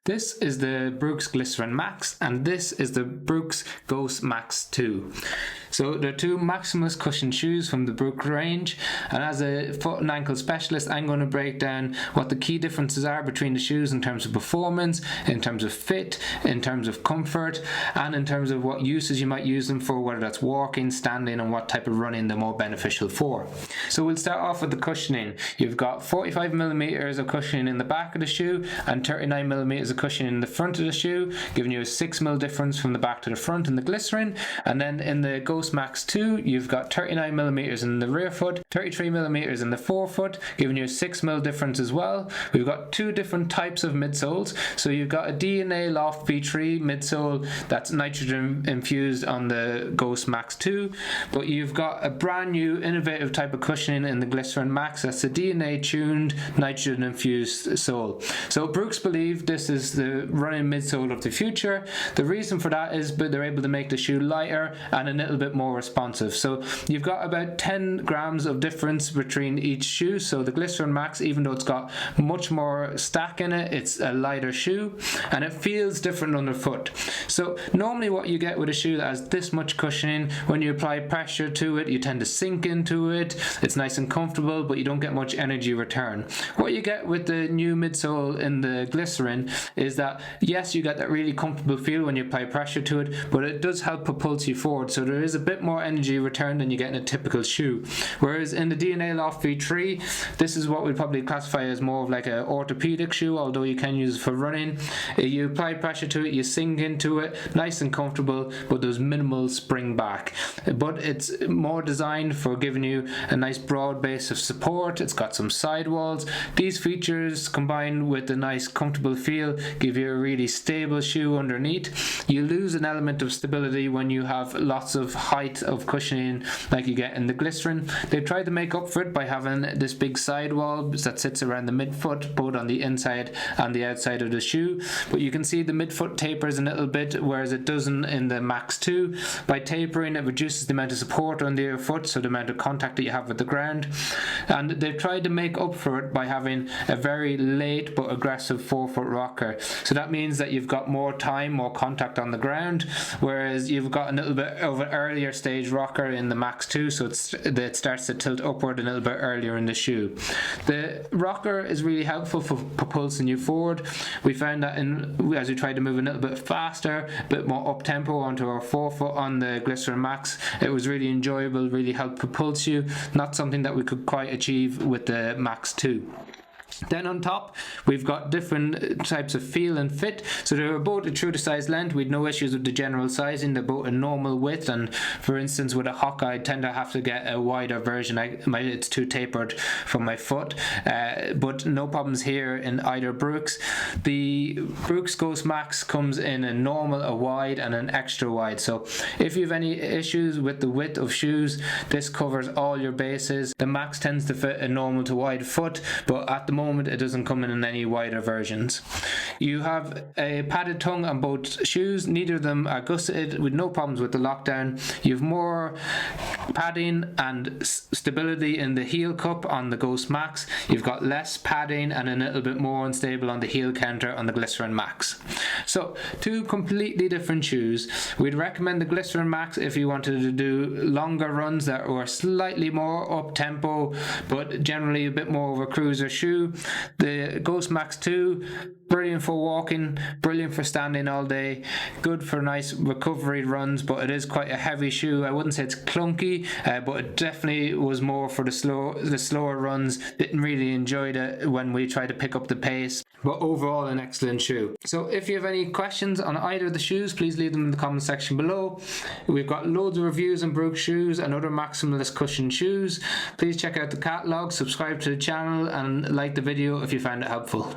This is the Brooks Glycerin Max, and this is the Brooks Ghost Max 2. So they're two maximalist cushion shoes from the Brooks range, and as a foot and ankle specialist, I'm going to break down what the key differences are between the shoes in terms of performance, in terms of fit, in terms of comfort, and in terms of what uses you might use them for, whether that's walking, standing, and what type of running they're more beneficial for. So we'll start off with the cushioning. You've got 45mm of cushioning in the back of the shoe and 39mm of cushioning in the front of the shoe, giving you a 6mm difference from the back to the front in the Glycerin. And then in the Ghost Max 2, you've got 39mm in the rear foot, 33mm in the forefoot, giving you a 6mm difference as well. We've got two different types of midsoles. So you've got a DNA Loft V3 midsole that's nitrogen infused on the Ghost Max 2, but you've got a brand new innovative type of cushioning in the Glycerin Max that's a DNA tuned nitrogen infused sole. So Brooks believe this is the running midsole of the future. The reason for that is they're able to make the shoe lighter and a little bit more responsive. So you've got about 10 grams of difference between each shoe. So the Glycerin Max, even though it's got much more stack in it, it's a lighter shoe and it feels different underfoot. So normally what you get with a shoe that has this much cushioning, when you apply pressure to it, you tend to sink into it. It's nice and comfortable, but you don't get much energy return. What you get with the new midsole in the Glycerin is that yes, you get that really comfortable feel when you apply pressure to it, but it does help propulse you forward, so there is a bit more energy return than you get in a typical shoe. Whereas in the DNA Loft V3, this is what we'd probably classify as more of like an orthopedic shoe, although you can use it for running. You apply pressure to it, you sink into it, nice and comfortable, but there's minimal spring back. But it's more designed for giving you a nice broad base of support. It's got some sidewalls. These features combined with the nice comfortable feel give you a really stable shoe underneath. You lose an element of stability when you have lots of height of cushioning like you get in the Glycerin. They've tried to make up for it by having this big sidewall that sits around the midfoot, both on the inside and the outside of the shoe, but you can see the midfoot tapers a little bit, whereas it doesn't in the Max 2. By tapering, it reduces the amount of support under your foot, so the amount of contact that you have with the ground, and they've tried to make up for it by having a very late but aggressive forefoot rocker. So that means that you've got more time, more contact on the ground, whereas you've got a little bit of an earlier stage rocker in the Max 2, so it starts to tilt upward a little bit earlier in the shoe. The rocker is really helpful for propulsing you forward. We found that as we tried to move a little bit faster, a bit more up tempo onto our forefoot on the Glycerin Max, it was really enjoyable, really helped propulse you, not something that we could quite achieve with the Max 2. Then on top, we've got different types of feel and fit. So they're both a true to size length. We had no issues with the general sizing. They're both a normal width, and for instance with a Hawkeye, I tend to have to get a wider version. It's too tapered from my foot, but no problems here in either Brooks. The Brooks Ghost Max comes in a normal, a wide, and an extra wide. So if you have any issues with the width of shoes, this covers all your bases. The Max tends to fit a normal to wide foot, but at the moment it doesn't come in any wider versions. You have a padded tongue on both shoes. Neither of them are gusseted, with no problems with the lockdown. You have more padding and stability in the heel cup on the Ghost Max. You've got less padding and a little bit more unstable on the heel counter on the Glycerin Max. So two completely different shoes. We'd recommend the Glycerin Max if you wanted to do longer runs that were slightly more up tempo but generally a bit more of a cruiser shoe. The Ghost Max 2, brilliant for walking, brilliant for standing all day, good for nice recovery runs, but it is quite a heavy shoe. I wouldn't say it's clunky, but it definitely was more for the slower runs. Didn't really enjoy it when we tried to pick up the pace, but overall an excellent shoe. So if you have any questions on either of the shoes, please leave them in the comment section below. We've got loads of reviews on Brooks shoes and other maximalist cushion shoes. Please check out the catalog, subscribe to the channel, and like the video if you found it helpful.